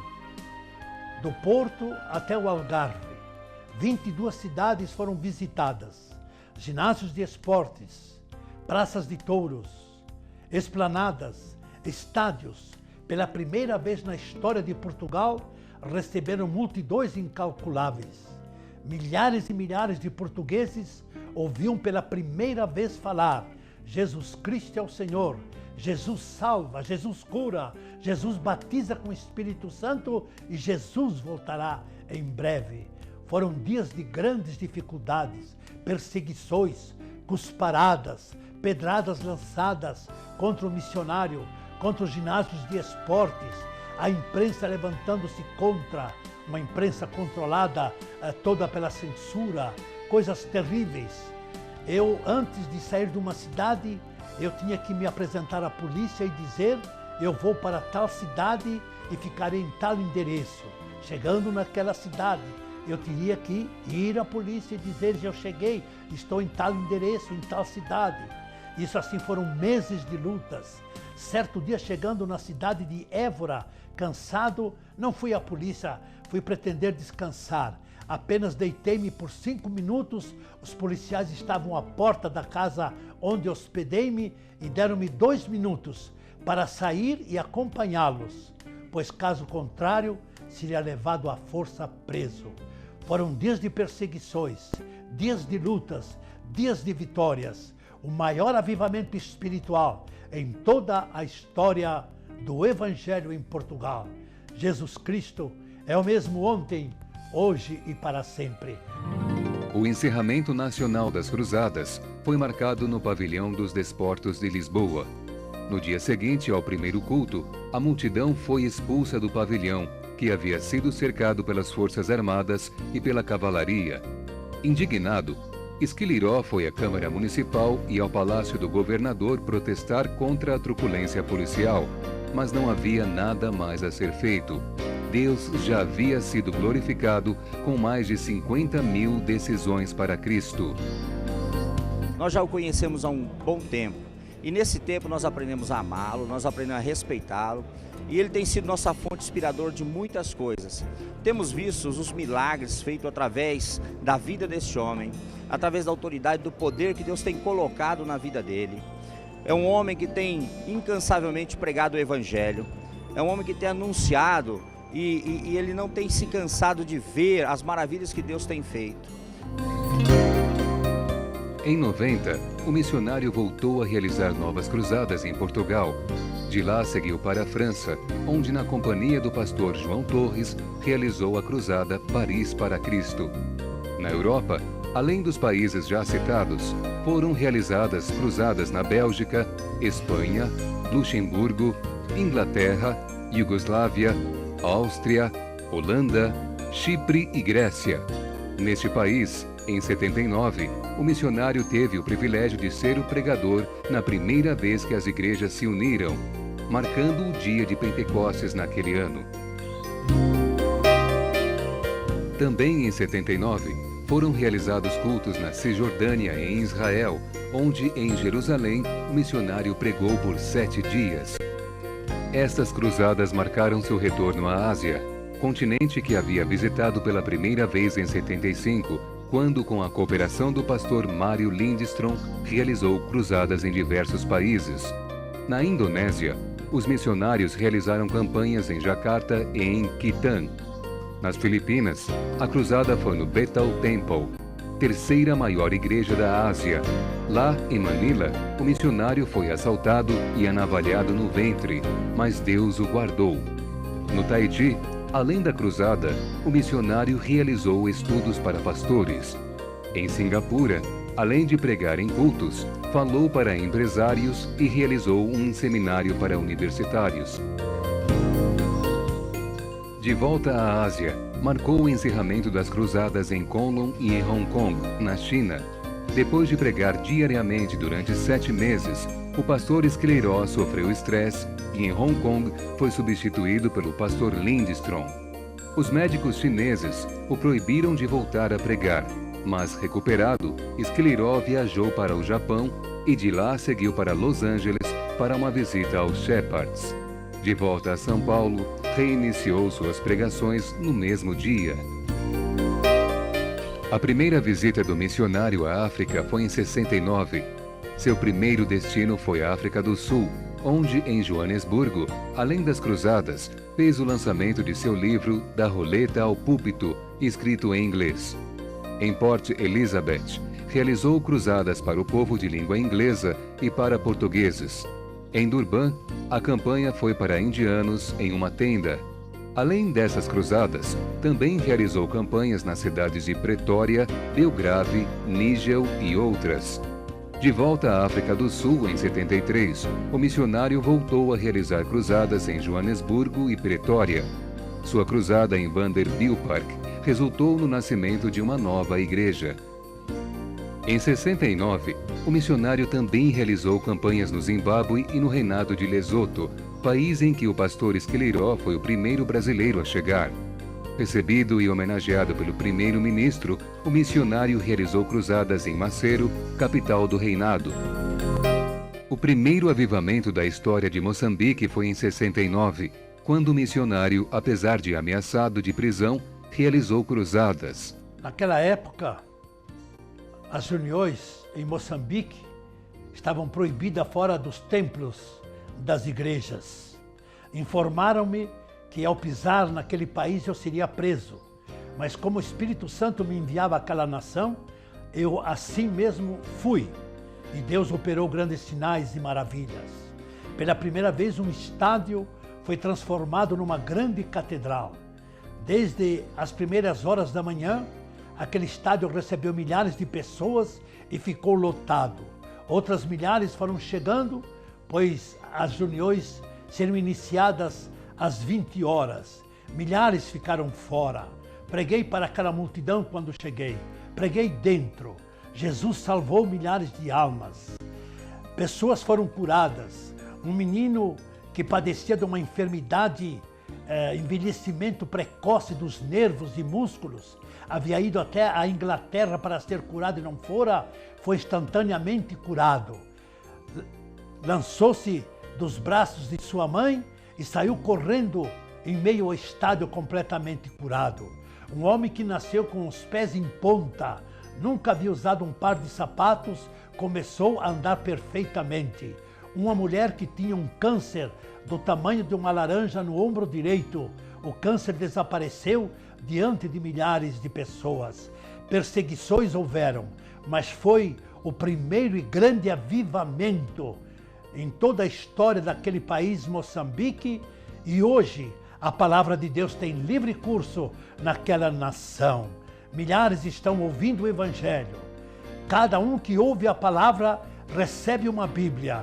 do Porto até o Algarve. 22 cidades foram visitadas, ginásios de esportes, praças de touros, esplanadas, estádios. Pela primeira vez na história de Portugal, receberam multidões incalculáveis. Milhares e milhares de portugueses ouviam pela primeira vez falar: Jesus Cristo é o Senhor, Jesus salva, Jesus cura, Jesus batiza com o Espírito Santo e Jesus voltará em breve. Foram dias de grandes dificuldades, perseguições, cusparadas, pedradas lançadas contra o missionário, contra os ginásios de esportes, a imprensa levantando-se contra, uma imprensa controlada toda pela censura, coisas terríveis. Eu, antes de sair de uma cidade, eu tinha que me apresentar à polícia e dizer: eu vou para tal cidade e ficarei em tal endereço. Chegando naquela cidade, eu teria que ir à polícia e dizer: eu cheguei, estou em tal endereço, em tal cidade. Isso assim foram meses de lutas. Certo dia, chegando na cidade de Évora, cansado, não fui à polícia, fui pretender descansar. Apenas deitei-me por 5 minutos, os policiais estavam à porta da casa onde hospedei-me e deram-me 2 minutos para sair e acompanhá-los, pois caso contrário, seria levado à força preso. Foram dias de perseguições, dias de lutas, dias de vitórias, o maior avivamento espiritual em toda a história do Evangelho em Portugal. Jesus Cristo é o mesmo ontem, hoje e para sempre. O encerramento nacional das Cruzadas foi marcado no Pavilhão dos Desportos de Lisboa. No dia seguinte ao primeiro culto, a multidão foi expulsa do pavilhão, que havia sido cercado pelas Forças Armadas e pela cavalaria. Indignado, Esquiliró foi à Câmara Municipal e ao Palácio do Governador protestar contra a truculência policial, mas não havia nada mais a ser feito. Deus já havia sido glorificado com mais de 50.000 decisões para Cristo. Nós já o conhecemos há um bom tempo e nesse tempo nós aprendemos a amá-lo, nós aprendemos a respeitá-lo e ele tem sido nossa fonte inspiradora de muitas coisas. Temos visto os milagres feitos através da vida deste homem, através da autoridade, do poder que Deus tem colocado na vida dele. É um homem que tem incansavelmente pregado o Evangelho, é um homem que tem anunciado e ele não tem se cansado de ver as maravilhas que Deus tem feito. Em 90, o missionário voltou a realizar novas cruzadas em Portugal. De lá seguiu para a França, onde na companhia do pastor João Torres, realizou a cruzada Paris para Cristo. Na Europa, além dos países já citados, foram realizadas cruzadas na Bélgica, Espanha, Luxemburgo, Inglaterra, Iugoslávia, Áustria, Holanda, Chipre e Grécia. Neste país, em 79, o missionário teve o privilégio de ser o pregador na primeira vez que as igrejas se uniram, marcando o dia de Pentecostes naquele ano. Também em 79, foram realizados cultos na Cisjordânia e em Israel, onde, em Jerusalém, o missionário pregou por 7 dias. Estas cruzadas marcaram seu retorno à Ásia, continente que havia visitado pela primeira vez em 75, quando, com a cooperação do pastor Mário Lindstrom, realizou cruzadas em diversos países. Na Indonésia, os missionários realizaram campanhas em Jakarta e em Kitang. Nas Filipinas, a cruzada foi no Bethel Temple, terceira maior igreja da Ásia. Lá, em Manila, o missionário foi assaltado e anavalhado no ventre, mas Deus o guardou. No Tahiti, além da cruzada, o missionário realizou estudos para pastores. Em Singapura, além de pregar em cultos, falou para empresários e realizou um seminário para universitários. De volta à Ásia, marcou o encerramento das cruzadas em Kowloon e em Hong Kong, na China. Depois de pregar diariamente durante 7 meses, o pastor Esquiliró sofreu estresse e em Hong Kong foi substituído pelo pastor Lindstrom. Os médicos chineses o proibiram de voltar a pregar, mas recuperado, Esquiliró viajou para o Japão e de lá seguiu para Los Angeles para uma visita aos Shepherds. De volta a São Paulo, reiniciou suas pregações no mesmo dia. A primeira visita do missionário à África foi em 69. Seu primeiro destino foi a África do Sul, onde, em Joanesburgo, além das cruzadas, fez o lançamento de seu livro Da Roleta ao Púlpito, escrito em inglês. Em Port Elizabeth, realizou cruzadas para o povo de língua inglesa e para portugueses. Em Durban, a campanha foi para indianos em uma tenda. Além dessas cruzadas, também realizou campanhas nas cidades de Pretória, Belgrave, Nígel e outras. De volta à África do Sul, em 73, o missionário voltou a realizar cruzadas em Joanesburgo e Pretória. Sua cruzada em Vanderbilt resultou no nascimento de uma nova igreja. Em 69, o missionário também realizou campanhas no Zimbábue e no Reinado de Lesoto, país em que o pastor Esqueliró foi o primeiro brasileiro a chegar. Recebido e homenageado pelo primeiro-ministro, o missionário realizou cruzadas em Maseru, capital do reinado. O primeiro avivamento da história de Moçambique foi em 69, quando o missionário, apesar de ameaçado de prisão, realizou cruzadas. Naquela época, as reuniões em Moçambique estavam proibidas fora dos templos das igrejas. Informaram-me que ao pisar naquele país eu seria preso. Mas como o Espírito Santo me enviava àquela nação, eu assim mesmo fui. E Deus operou grandes sinais e maravilhas. Pela primeira vez um estádio foi transformado numa grande catedral. Desde as primeiras horas da manhã, aquele estádio recebeu milhares de pessoas e ficou lotado. Outras milhares foram chegando, pois as reuniões seriam iniciadas às 20 horas. Milhares ficaram fora. Preguei para aquela multidão quando cheguei. Preguei dentro. Jesus salvou milhares de almas. Pessoas foram curadas. Um menino que padecia de uma enfermidade, envelhecimento precoce dos nervos e músculos, havia ido até a Inglaterra para ser curado e não fora, foi instantaneamente curado. Lançou-se dos braços de sua mãe e saiu correndo em meio ao estádio completamente curado. Um homem que nasceu com os pés em ponta, nunca havia usado um par de sapatos, começou a andar perfeitamente. Uma mulher que tinha um câncer do tamanho de uma laranja no ombro direito, o câncer desapareceu diante de milhares de pessoas. Perseguições houveram, mas foi o primeiro e grande avivamento em toda a história daquele país, Moçambique, e hoje a palavra de Deus tem livre curso naquela nação. Milhares estão ouvindo o Evangelho. Cada um que ouve a palavra recebe uma Bíblia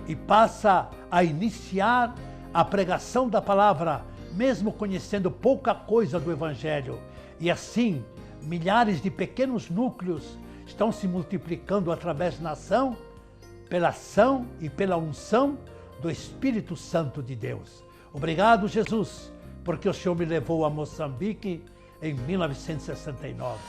e passa a iniciar a pregação da palavra, mesmo conhecendo pouca coisa do Evangelho. E assim, milhares de pequenos núcleos estão se multiplicando através da nação, pela ação e pela unção do Espírito Santo de Deus. Obrigado, Jesus, porque o Senhor me levou a Moçambique em 1969.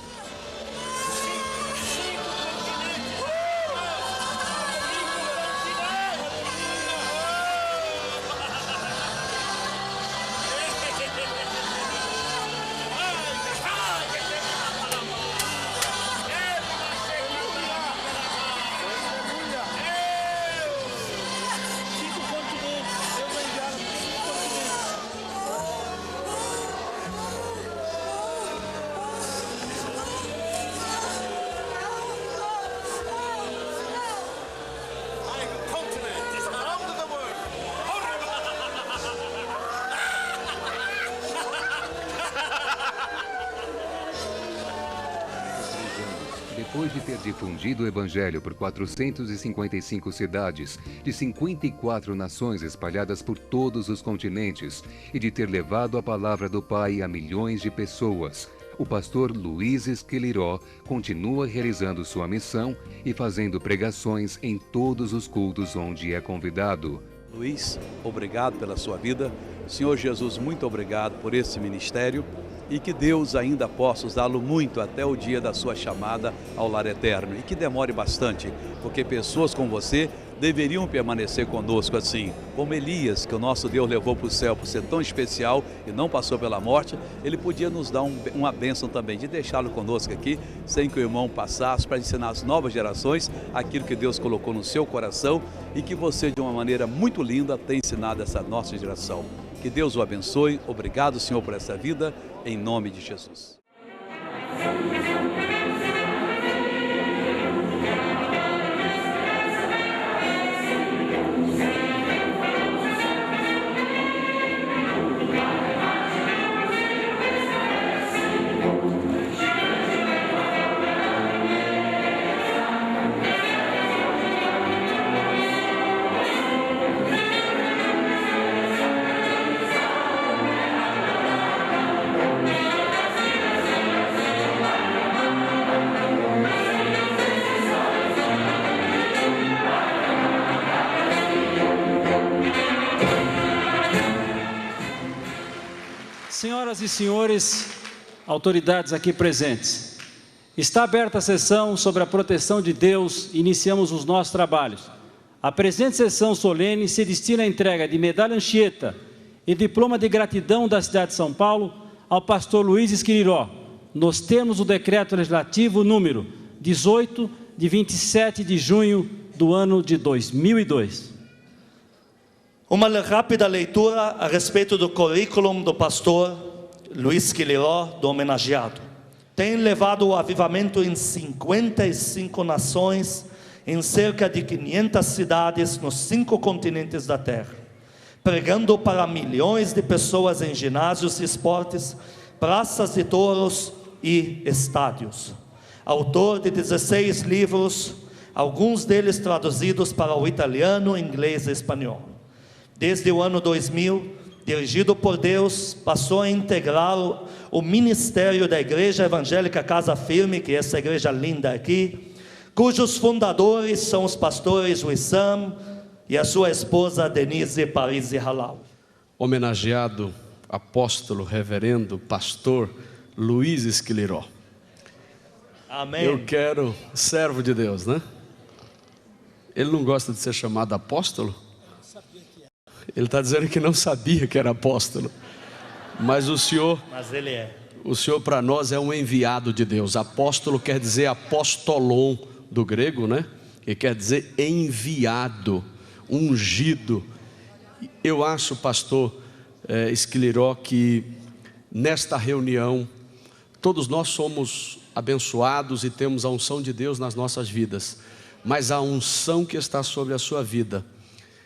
Depois de ter difundido o Evangelho por 455 cidades de 54 nações espalhadas por todos os continentes e de ter levado a palavra do Pai a milhões de pessoas, o pastor Luiz Esqueliró continua realizando sua missão e fazendo pregações em todos os cultos onde é convidado. Luiz, obrigado pela sua vida. Senhor Jesus, muito obrigado por esse ministério. E que Deus ainda possa usá-lo muito até o dia da sua chamada ao lar eterno. E que demore bastante, porque pessoas como você deveriam permanecer conosco assim. Como Elias, que o nosso Deus levou para o céu por ser tão especial e não passou pela morte, ele podia nos dar uma bênção também, de deixá-lo conosco aqui, sem que o irmão passasse, para ensinar às novas gerações aquilo que Deus colocou no seu coração e que você, de uma maneira muito linda, tem ensinado essa nossa geração. Que Deus o abençoe. Obrigado, Senhor, por essa vida, em nome de Jesus. e senhores, autoridades aqui presentes, está aberta a sessão sobre a proteção de Deus. Iniciamos os nossos trabalhos. A presente sessão solene se destina à entrega de medalha Anchieta e diploma de gratidão da cidade de São Paulo ao pastor Luiz Esquiliró, nos termos do decreto legislativo número 18, de 27 de junho do ano de 2002. Uma rápida leitura a respeito do currículo do pastor Luiz Esquiliró, do homenageado. Tem levado o avivamento em 55 nações, em cerca de 500 cidades nos 5 continentes da terra, pregando para milhões de pessoas em ginásios e esportes, praças de touros e estádios. Autor de 16 livros, alguns deles traduzidos para o italiano, inglês e espanhol. Desde o ano 2000, dirigido por Deus, passou a integrar o ministério da Igreja Evangélica Casa Firme, que é essa igreja linda aqui, cujos fundadores são os pastores Wissam e a sua esposa Denise Parisi Halal. Homenageado apóstolo, reverendo, pastor Luiz Esquiliró. Amém. Eu quero, servo de Deus, né? Ele não gosta de ser chamado apóstolo? Ele está dizendo que não sabia que era apóstolo. Mas o senhor... Mas ele é. O senhor para nós é um enviado de Deus. Apóstolo quer dizer apostolon do grego, né? Que quer dizer enviado, ungido. Eu acho, pastor Esquiliró, que nesta reunião todos nós somos abençoados e temos a unção de Deus nas nossas vidas. Mas a unção que está sobre a sua vida,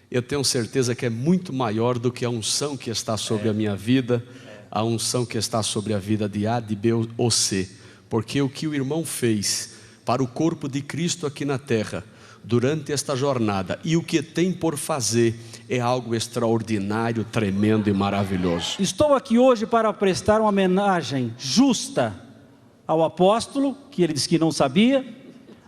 eu tenho certeza que é muito maior do que a unção que está sobre a minha vida, a unção que está sobre a vida de A, de B ou C. Porque o que o irmão fez para o corpo de Cristo aqui na terra, durante esta jornada, e o que tem por fazer, é algo extraordinário, tremendo e maravilhoso. Estou aqui hoje para prestar uma homenagem justa ao apóstolo, que ele disse que não sabia,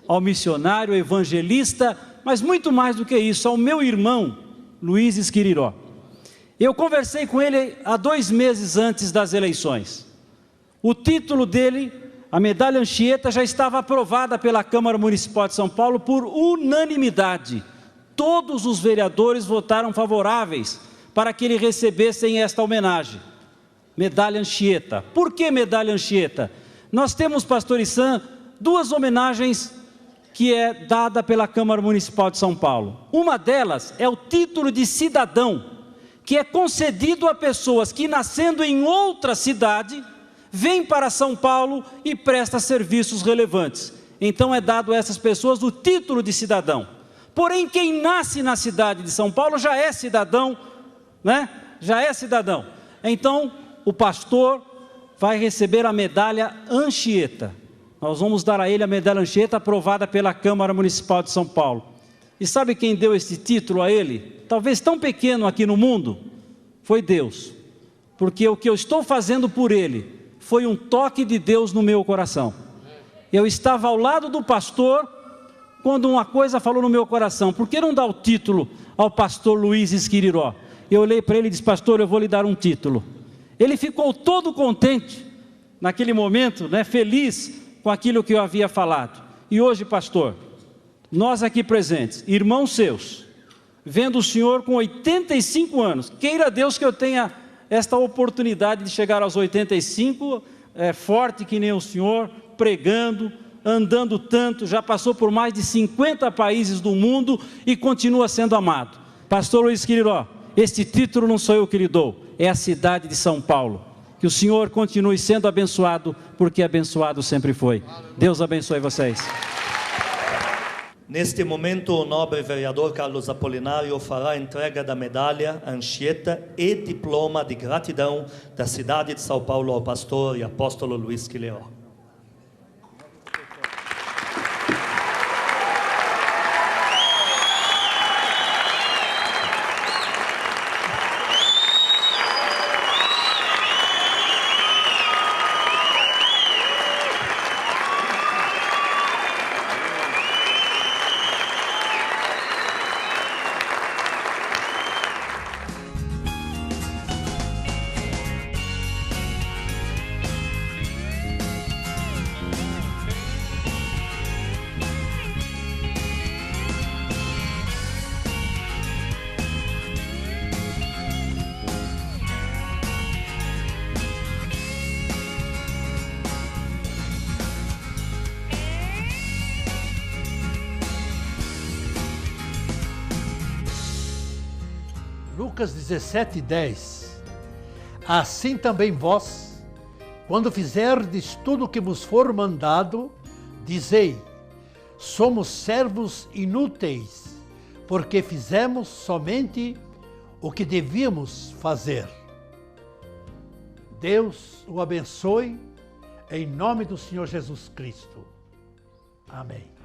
ao missionário, evangelista, mas muito mais do que isso, ao meu irmão Luiz Esquiliró. Eu conversei com ele há 2 meses antes das eleições. O título dele, a medalha Anchieta, já estava aprovada pela Câmara Municipal de São Paulo por unanimidade. Todos os vereadores votaram favoráveis para que ele recebesse esta homenagem. Medalha Anchieta. Por que medalha Anchieta? Nós temos, pastor Issan, 2 homenagens que é dada pela Câmara Municipal de São Paulo. Uma delas é o título de cidadão, que é concedido a pessoas que, nascendo em outra cidade, vêm para São Paulo e prestam serviços relevantes. Então é dado a essas pessoas o título de cidadão. Porém, quem nasce na cidade de São Paulo já é cidadão, né? Já é cidadão. Então, o pastor vai receber a medalha Anchieta. Nós vamos dar a ele a medalha Anchieta aprovada pela Câmara Municipal de São Paulo. E sabe quem deu esse título a ele? Talvez tão pequeno aqui no mundo, foi Deus. Porque o que eu estou fazendo por ele foi um toque de Deus no meu coração. Eu estava ao lado do pastor quando uma coisa falou no meu coração: por que não dar o título ao pastor Luiz Esquiliró? Eu olhei para ele e disse: pastor, eu vou lhe dar um título. Ele ficou todo contente naquele momento, né, feliz com aquilo que eu havia falado. E hoje, pastor, nós aqui presentes, irmãos seus, vendo o senhor com 85 anos, queira Deus que eu tenha esta oportunidade de chegar aos 85, forte que nem o senhor, pregando, andando tanto, já passou por mais de 50 países do mundo e continua sendo amado. Pastor Luiz Esquiliró, este título não sou eu que lhe dou, é a cidade de São Paulo. Que o senhor continue sendo abençoado, porque abençoado sempre foi. Deus abençoe vocês. Neste momento, o nobre vereador Carlos Apolinário fará a entrega da medalha Anchieta e diploma de gratidão da cidade de São Paulo ao pastor e apóstolo Luiz Esquiliró. Lucas 17:10. Assim também vós, quando fizerdes tudo o que vos for mandado, dizei: somos servos inúteis, porque fizemos somente o que devíamos fazer. Deus o abençoe, em nome do Senhor Jesus Cristo. Amém.